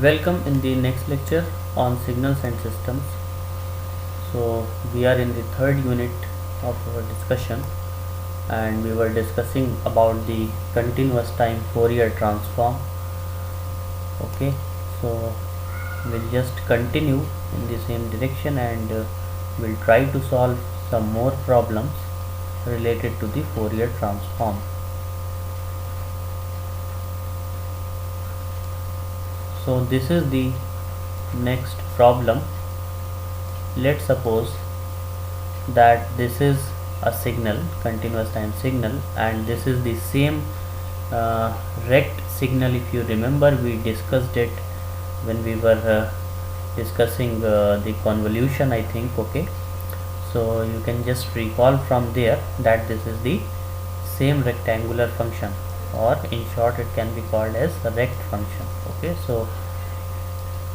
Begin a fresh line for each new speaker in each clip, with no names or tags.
Welcome in the next lecture on signals and systems. So we are in the third unit of our discussion and we were discussing about the continuous time Fourier transform. Okay, so we'll just continue in the same direction and we'll try to solve some more problems related to the Fourier transform. So this is the next problem. Let's suppose that this is a signal, continuous time signal, and this is the same rect signal. If you remember, we discussed it when we were discussing the convolution, I think. Okay, so you can just recall from there that this is the same rectangular function, or in short it can be called as a rect function. Okay, so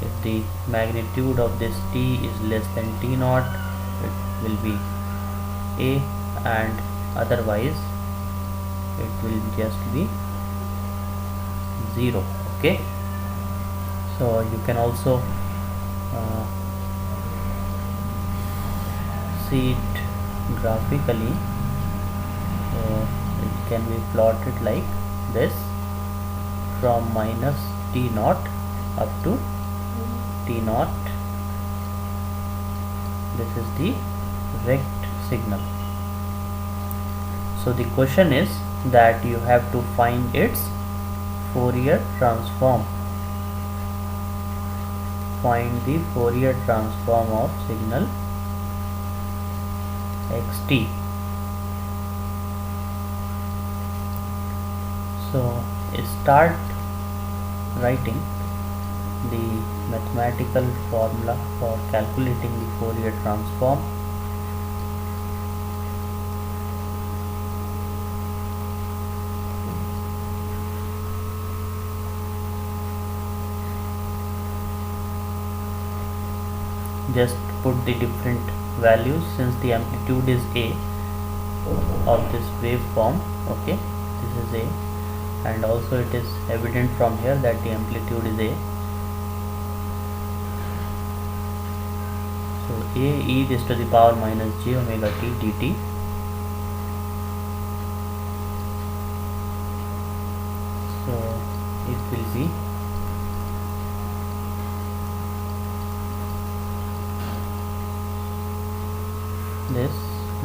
if the magnitude of this t is less than t naught, it will be a, and otherwise it will just be 0. Okay, so you can also see it graphically. So it can be plotted like this, from minus t naught up to t naught. This is the rect signal. So the question is that you have to find its Fourier transform. Find the Fourier transform of signal xt. So start writing the mathematical formula for calculating the Fourier transform. Just put the different values since the amplitude is a of this waveform. Okay, this is a, and also it is evident from here that the amplitude is a. So a e raised to the power minus j omega t dt. So it will be this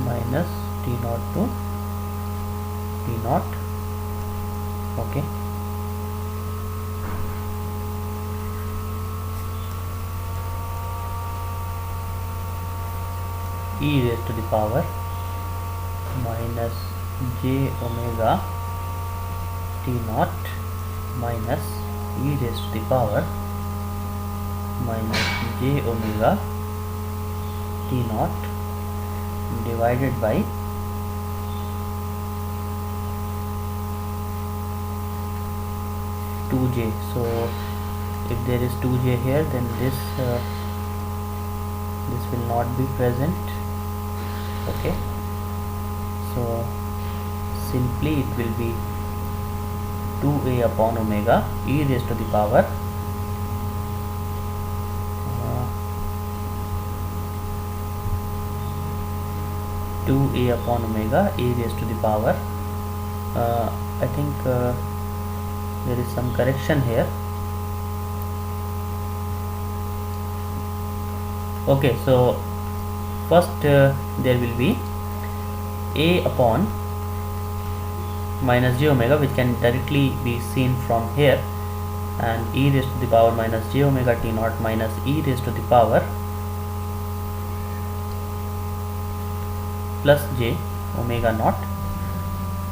minus t naught to t naught. Okay, e raised to the power minus j omega t naught minus e raised to the power minus j omega t naught divided by two j. So if there is 2j here, then this will not be present. Okay, so simply it will be 2a upon omega e raised to the power 2a upon omega e raised to the power I think there is some correction here. Okay, so first there will be a upon minus j omega, which can directly be seen from here, and e raised to the power minus j omega t naught minus e raised to the power plus j omega naught,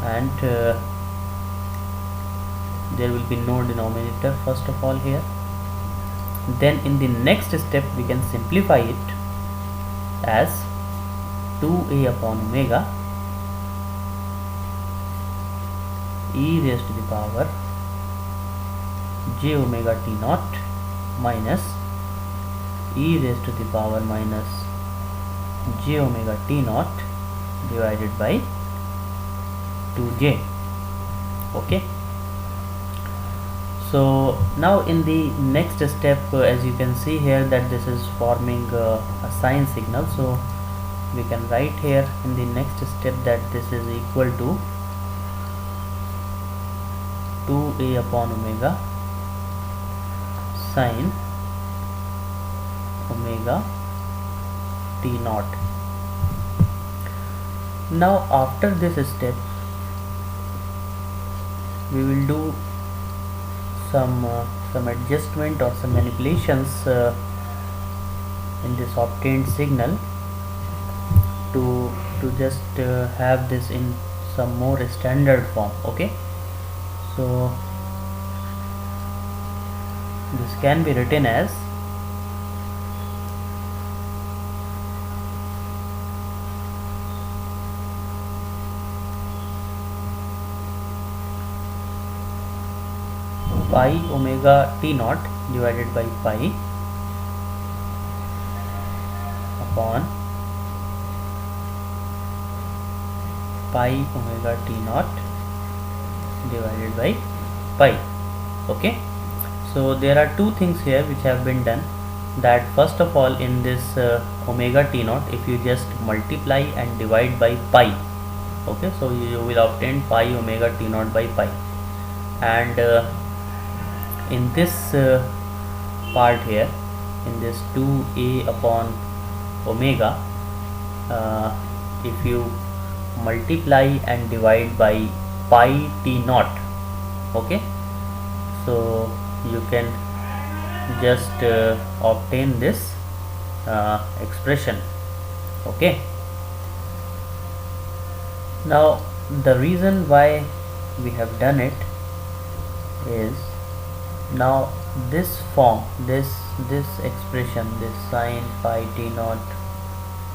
and there will be no denominator first of all here. Then in the next step we can simplify it as 2a upon omega e raised to the power j omega t naught minus e raised to the power minus j omega t naught divided by 2j. Okay, So now in the next step, as you can see here that this is forming a sine signal, so we can write here in the next step that this is equal to 2a upon omega sine omega t naught. Now after this step we will do some adjustment or some manipulations in this obtained signal to just have this in some more standard form. Okay, so this can be written as pi omega t naught divided by pi upon pi omega t naught divided by pi. Okay, so there are two things here which have been done. That first of all, in this omega t naught, if you just multiply and divide by pi, okay, so you will obtain pi omega t naught by pi. And in this part here, in this 2a upon omega, if you multiply and divide by pi t naught, okay, so you can just obtain this expression. Okay, now the reason why we have done it is, now this form, this expression, this sine pi t naught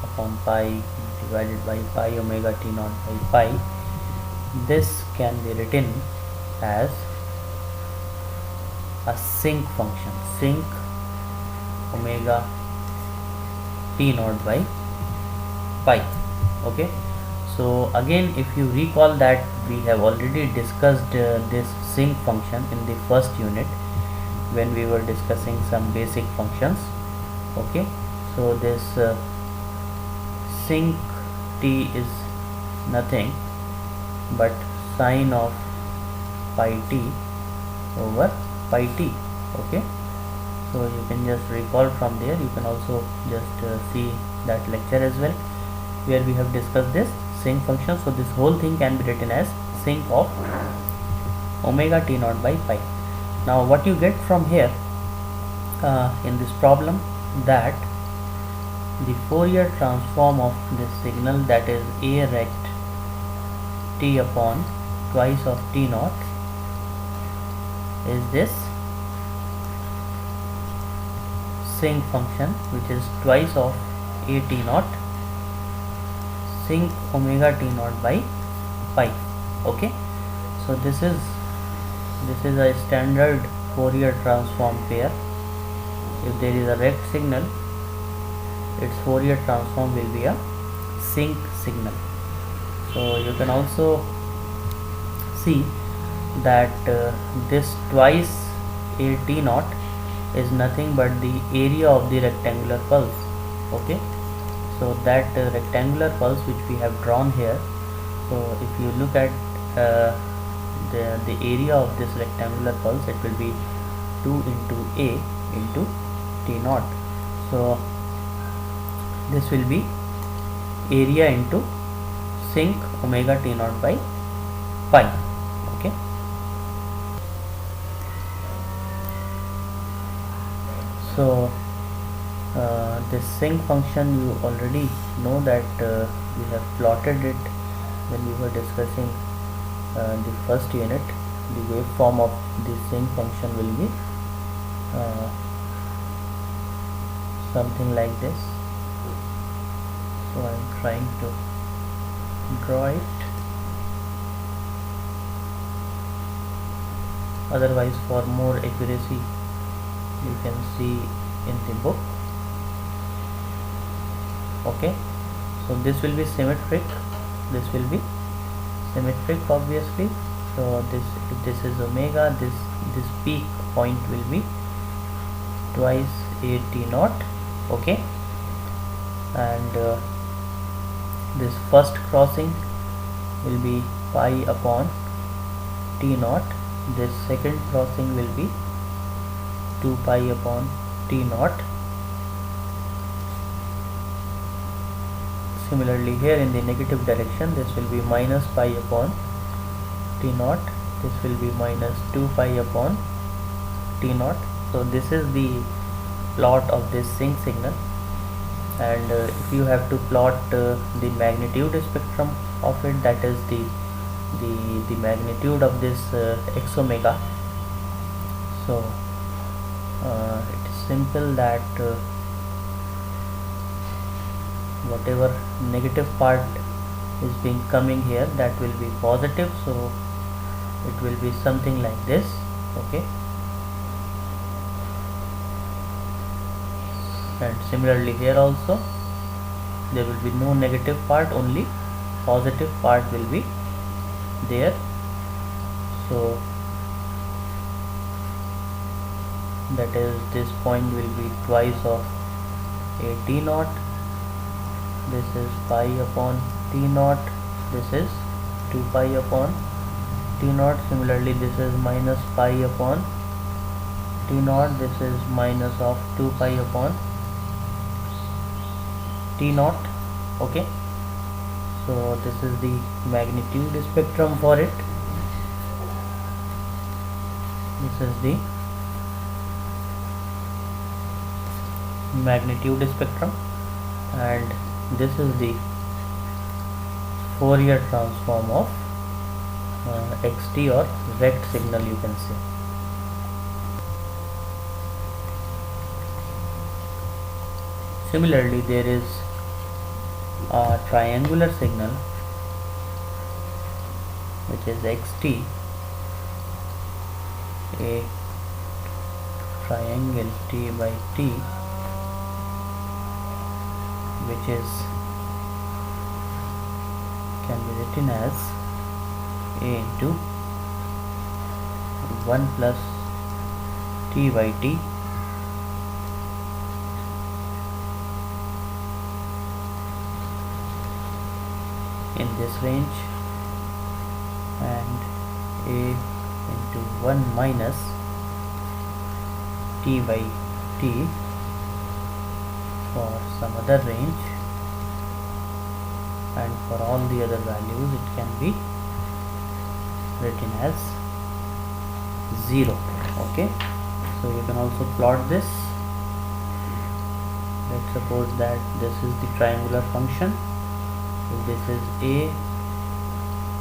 upon pi divided by pi omega t naught by pi, this can be written as a sinc function, sinc omega t naught by pi. Okay, so again, if you recall that we have already discussed this sinc function in the first unit when we were discussing some basic functions. Okay, so this sinc t is nothing but sine of pi t over pi t. Okay, so you can just recall from there. You can also just see that lecture as well where we have discussed this sinc function. So this whole thing can be written as sinc of omega t naught by pi. Now what you get from here in this problem, that the Fourier transform of this signal, that is a rect t upon twice of t naught, is this sinc function, which is twice of a t naught sinc omega t naught by pi. Okay, so this is a standard Fourier transform pair. If there is a rect signal, its Fourier transform will be a sinc signal. So you can also see that this twice a t naught is nothing but the area of the rectangular pulse. Okay, so that rectangular pulse which we have drawn here, so if you look at the area of this rectangular pulse, it will be 2 into a into t naught. So this will be area into sinc omega t naught by pi. Okay, so this sinc function, you already know that we have plotted it when we were discussing the first unit. The waveform of the sinc function will be something like this. So I am trying to draw it, otherwise for more accuracy you can see in the book. Okay, so this will be symmetric, this will be symmetric obviously. So this, if this is omega, this this peak point will be twice a t naught. Okay, and this first crossing will be pi upon t naught. This second crossing will be 2 pi upon t naught. Similarly, here in the negative direction, this will be minus pi upon t naught. This will be minus 2 pi upon t naught. So this is the plot of this sinc signal, and if you have to plot the magnitude spectrum of it, that is the magnitude of this x omega. So it is simple that whatever negative part is being coming here, that will be positive, so it will be something like this. Okay, and similarly here also there will be no negative part, only positive part will be there. So that is, this point will be twice of a t naught. This is pi upon t naught. This is 2 pi upon t naught. Similarly, this is minus pi upon t naught. This is minus of 2 pi upon t naught. Okay, so this is the magnitude spectrum for it. This is the magnitude spectrum, and this is the Fourier transform of xt, or rect signal, you can say. Similarly, there is a triangular signal which is xt, a triangle t by t, which is can be written as a into 1 plus t by t in this range, and a into 1 minus t by t for some other range, and for all the other values it can be written as 0. Okay, so you can also plot this. Let's suppose that this is the triangular function. If this is a,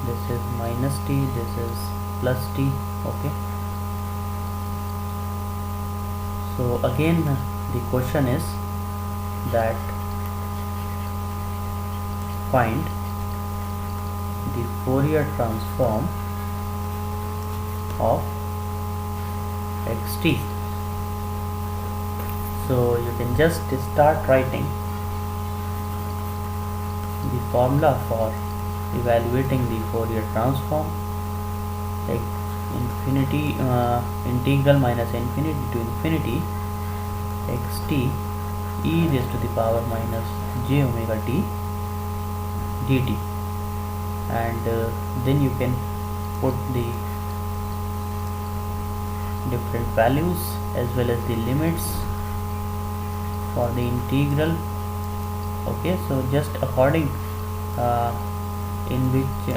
this is minus t, this is plus t. Okay, so again the question is that find the Fourier transform of xt. So you can just start writing the formula for evaluating the Fourier transform, like infinity integral minus infinity to infinity xt e raised to the power minus j omega t dt, and then you can put the different values as well as the limits for the integral. Okay, so just according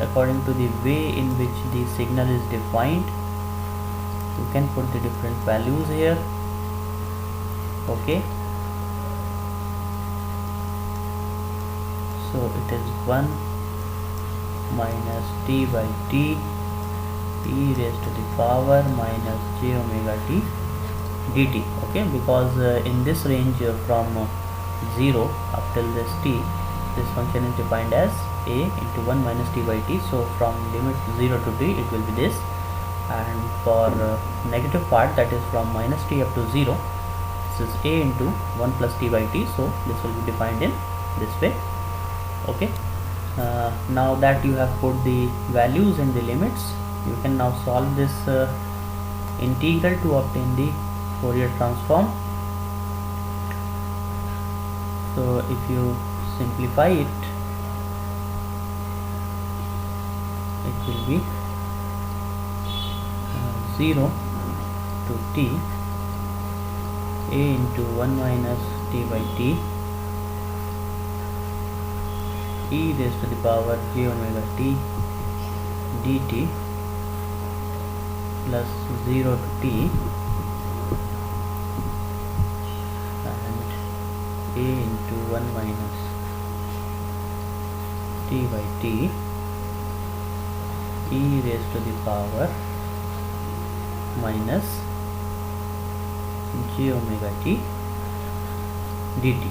according to the way in which the signal is defined, you can put the different values here. Okay, so it is 1 minus t by t e raised to the power minus j omega t dt. Okay, because in this range from 0 up till this t, this function is defined as a into 1 minus t by t. So from limit 0 to t it will be this, and for negative part, that is from minus t up to 0, this is a into 1 plus t by t. So this will be defined in this way. Okay, now that you have put the values and the limits, you can now solve this integral to obtain the Fourier transform. So if you simplify it, it will be 0 to t a into 1 minus t by t e raised to the power j omega t dt plus 0 to t and a into 1 minus t by t e raised to the power minus j omega t dt.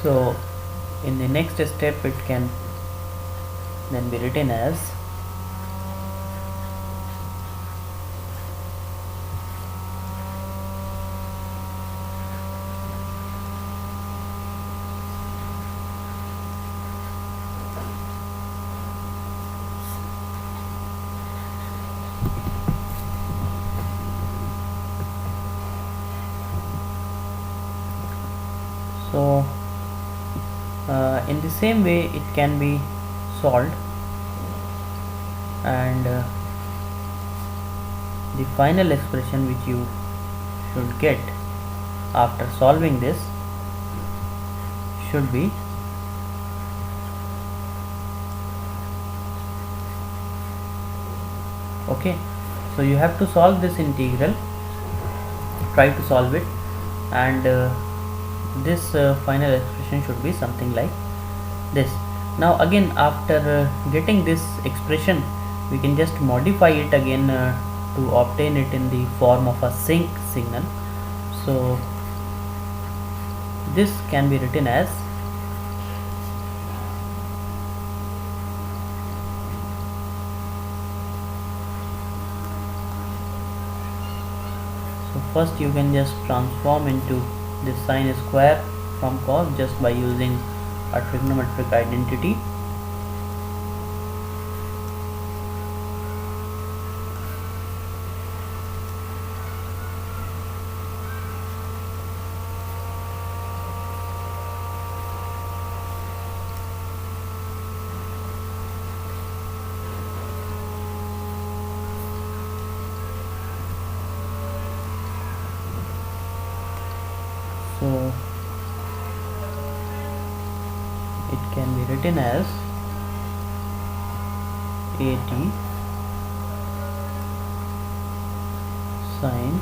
So in the next step it can then be written as so in the same way it can be solved, and the final expression which you should get after solving this should be okay. So you have to solve this integral, try to solve it, and this final expression should be something like this. Now again, after getting this expression, we can just modify it again to obtain it in the form of a sinc signal. So this can be written as first you can just transform into this sine square from cos just by using a trigonometric identity. So it can be written as AT sine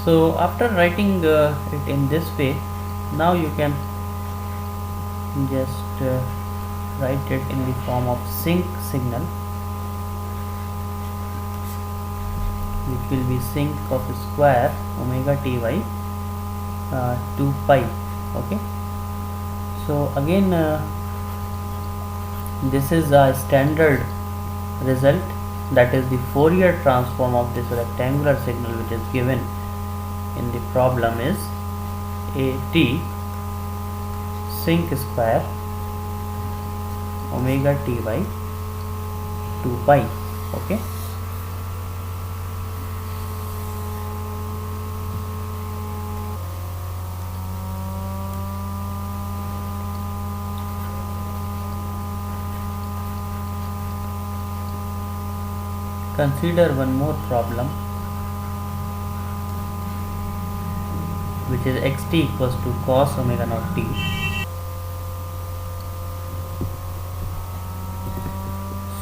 So after writing it in this way, now you can just write it in the form of sinc signal, which will be sinc of square omega t by 2 pi. Okay, so again this is a standard result, that is the Fourier transform of this rectangular signal which is given in the problem is AT sinc square omega t by 2 pi. Okay, consider one more problem, which is xt equals to cos omega naught t.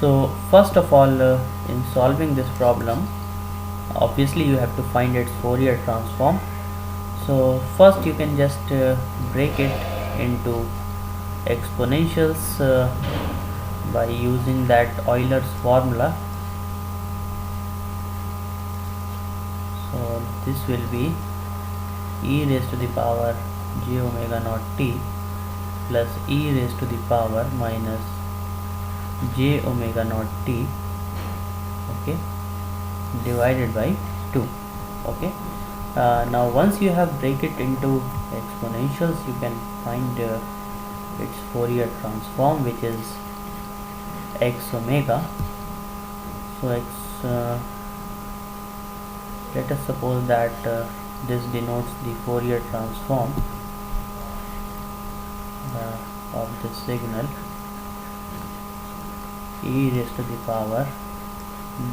So first of all, in solving this problem, obviously you have to find its Fourier transform. So first you can just break it into exponentials by using that Euler's formula. So this will be e raised to the power j omega naught t plus e raised to the power minus j omega naught t, okay, divided by 2. Okay, now once you have break it into exponentials, you can find its Fourier transform, which is x omega. So let us suppose that this denotes the Fourier transform of the signal e raised to the power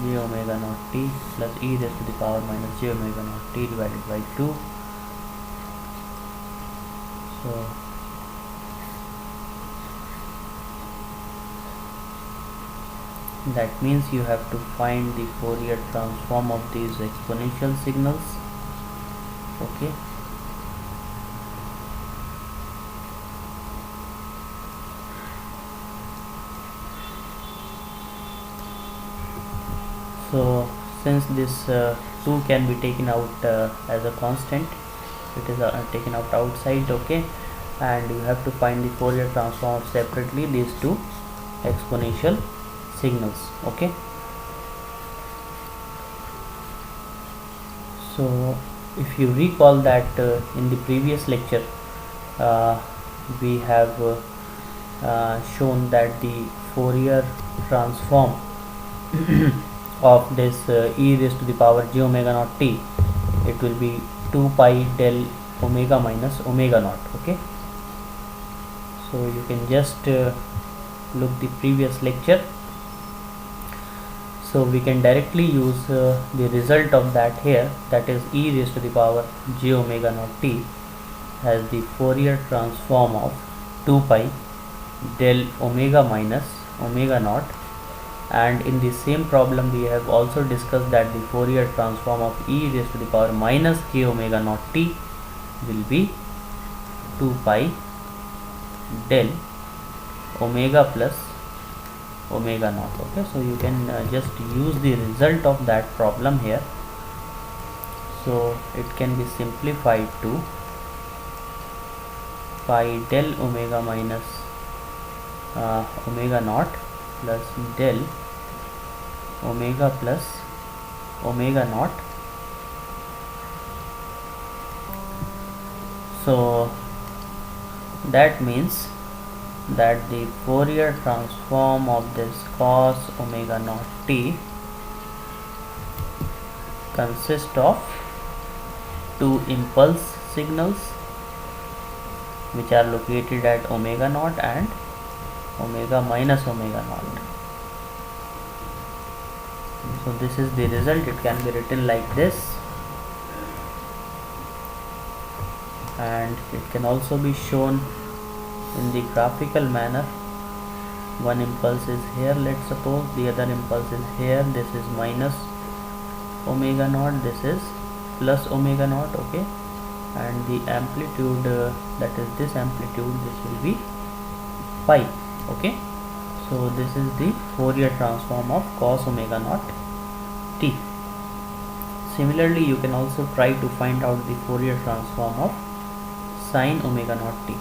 j omega naught t plus e raised to the power minus j omega naught t divided by 2. So that means you have to find the Fourier transform of these exponential signals. Okay, so since this 2 can be taken out as a constant, it is taken out outside. Okay, and you have to find the Fourier transform of separately these two exponential signals. Okay, so if you recall that in the previous lecture we have shown that the Fourier transform of this e raised to the power j omega naught t, it will be 2 pi del omega minus omega naught. Okay, so you can just look the previous lecture. So we can directly use the result of that here, that is e raised to the power j omega naught t as the Fourier transform of 2 pi del omega minus omega naught. And in the same problem we have also discussed that the Fourier transform of e raised to the power minus j omega naught t will be 2 pi del omega plus omega naught. Okay, so you can just use the result of that problem here. So it can be simplified to pi del omega minus omega naught plus del omega plus omega naught. So that means that the Fourier transform of this cos omega naught t consists of two impulse signals which are located at omega naught and omega minus omega naught. So this is the result. It can be written like this, and it can also be shown in the graphical manner. One impulse is here, let's suppose, the other impulse is here. This is minus omega naught, this is plus omega naught. Okay, and the amplitude that is this amplitude, this will be pi. Okay, so this is the Fourier transform of cos omega naught t. Similarly, you can also try to find out the Fourier transform of sin omega naught t.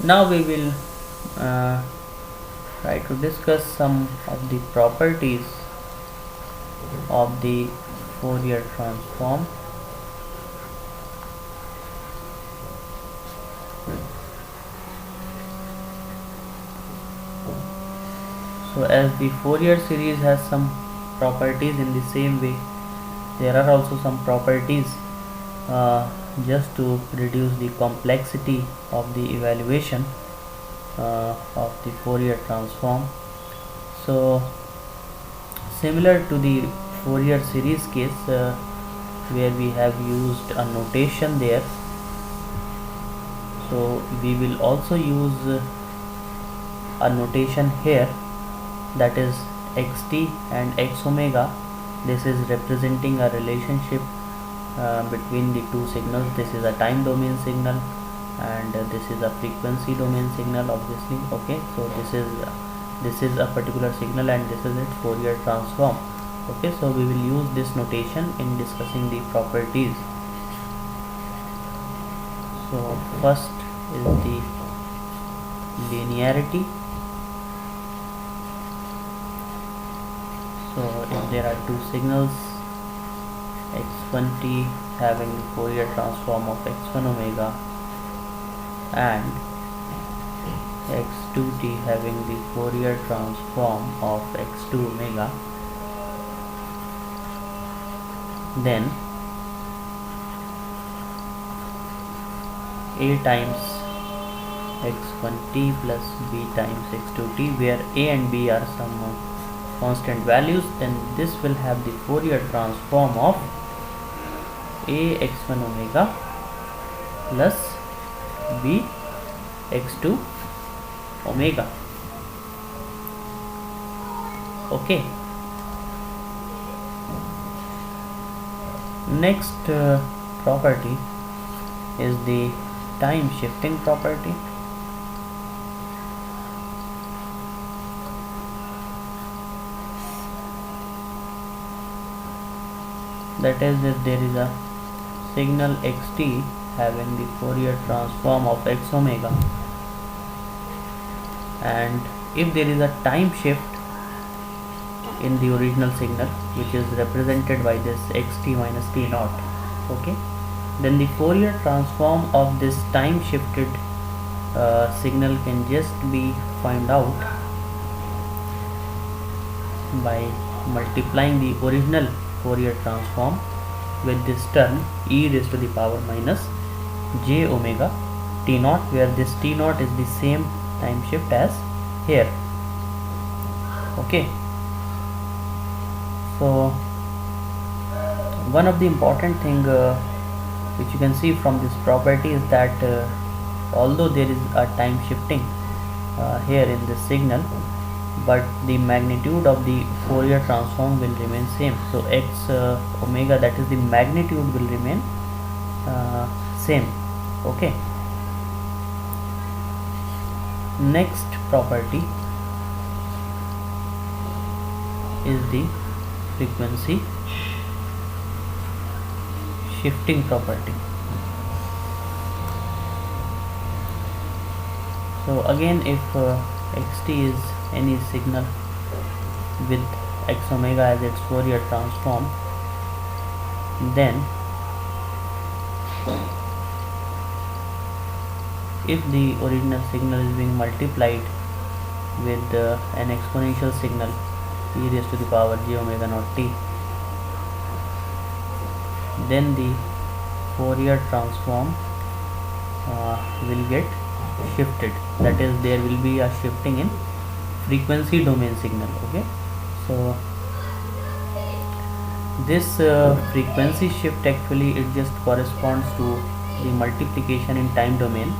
Now we will try to discuss some of the properties of the Fourier transform. So as the Fourier series has some properties, in the same way there are also some properties just to reduce the complexity of the evaluation of the Fourier transform. So similar to the Fourier series case where we have used a notation there, so we will also use a notation here, that is xt and x omega. This is representing a relationship between the two signals. This is a time domain signal and this is a frequency domain signal, obviously. Okay, so this is this is a particular signal and this is its Fourier transform. Okay, so we will use this notation in discussing the properties. So first is the linearity. So if there are two signals, x1t having the Fourier transform of x1 omega and x2t having the Fourier transform of x2 omega, then a times x1t plus b times x2t, where a and b are some constant values, then this will have the Fourier transform of a x1 omega plus b x2 omega. Okay, next property is the time shifting property. That is, if there is a signal xt having the Fourier transform of x omega, and if there is a time shift in the original signal, which is represented by this xt minus t naught, okay, then the Fourier transform of this time shifted signal can just be found out by multiplying the original Fourier transform with this term e raised to the power minus j omega t naught, where this t naught is the same time shift as here. Okay, so one of the important thing which you can see from this property is that although there is a time shifting here in this signal, but the magnitude of the Fourier transform will remain same. So x omega, that is the magnitude, will remain same. Okay, next property is the frequency shifting property. So again, if xt is any signal with x omega as its Fourier transform, then if the original signal is being multiplied with an exponential signal e raised to the power j omega naught t, then the Fourier transform will get shifted. That is, there will be a shifting in frequency domain signal. Okay, so this frequency shift, actually it just corresponds to the multiplication in time domain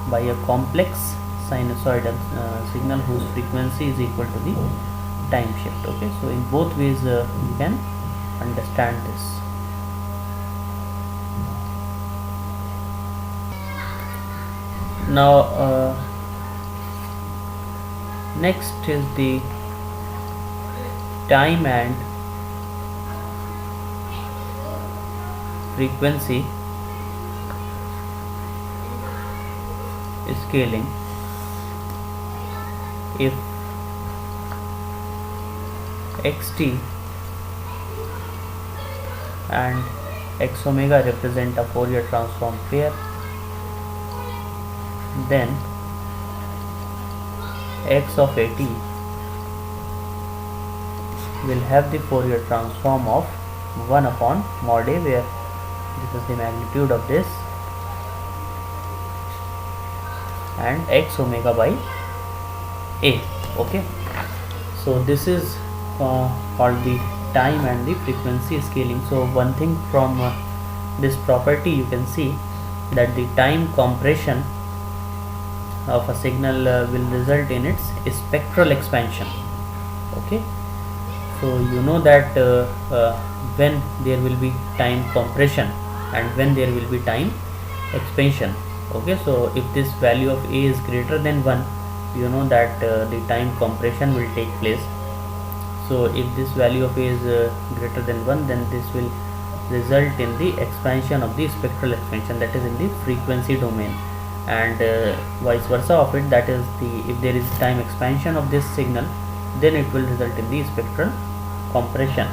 by a complex sinusoidal signal whose frequency is equal to the time shift. Okay, so in both ways you can understand this. Now next is the time and frequency scaling. If xt and x omega represent a Fourier transform pair, then x of at will have the Fourier transform of 1 upon mod a, where this is the magnitude of this, and x omega by a. Okay, so this is called the time and the frequency scaling. So one thing from this property you can see that the time compression of a signal will result in its spectral expansion. Okay, so you know that when there will be time compression and when there will be time expansion. Okay, so if this value of a is greater than 1, you know that the time compression will take place. So if this value of a is greater than 1, then this will result in the expansion of the spectral expansion, that is in the frequency domain, and vice versa of it, that is the if there is time expansion of this signal, then it will result in the spectral compression.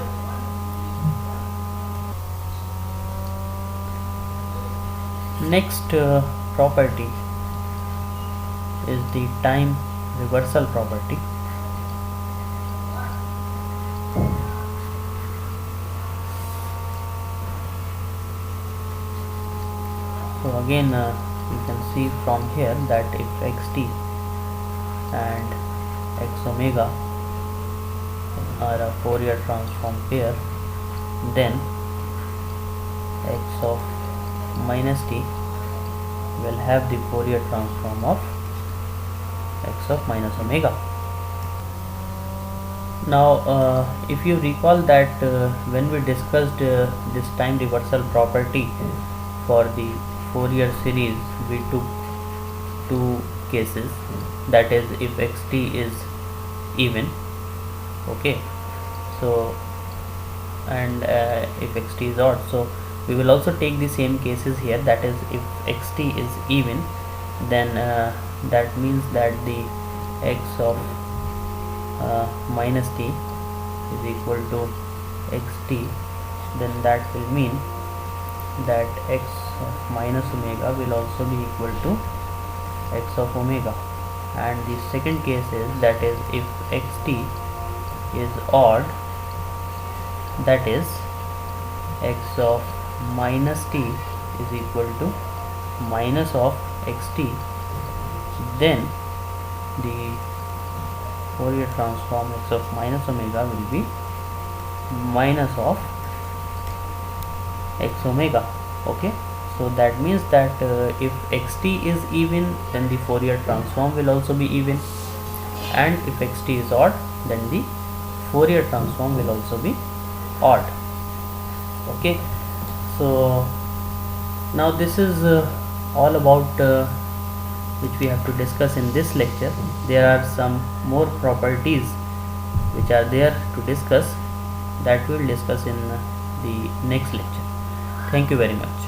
Next property is the time reversal property. So again you can see from here that if xt and x omega are a Fourier transform pair, then x of minus t will have the Fourier transform of x of minus omega. Now if you recall that when we discussed this time reversal property for the Fourier series, we took two cases, that is if xt is even, okay, so and if xt is odd. So we will also take the same cases here, that is if xt is even, then that means that the x of minus t is equal to xt, then that will mean that x of minus omega will also be equal to x of omega. And the second case is, that is if xt is odd, that is x of minus t is equal to minus of xt, then the Fourier transform x of minus omega will be minus of x omega. Okay, so that means that if xt is even, then the Fourier transform will also be even, and if xt is odd, then the Fourier transform will also be odd. Okay, so now this is all about which we have to discuss in this lecture. There are some more properties which are there to discuss, that we will discuss in the next lecture. Thank you very much.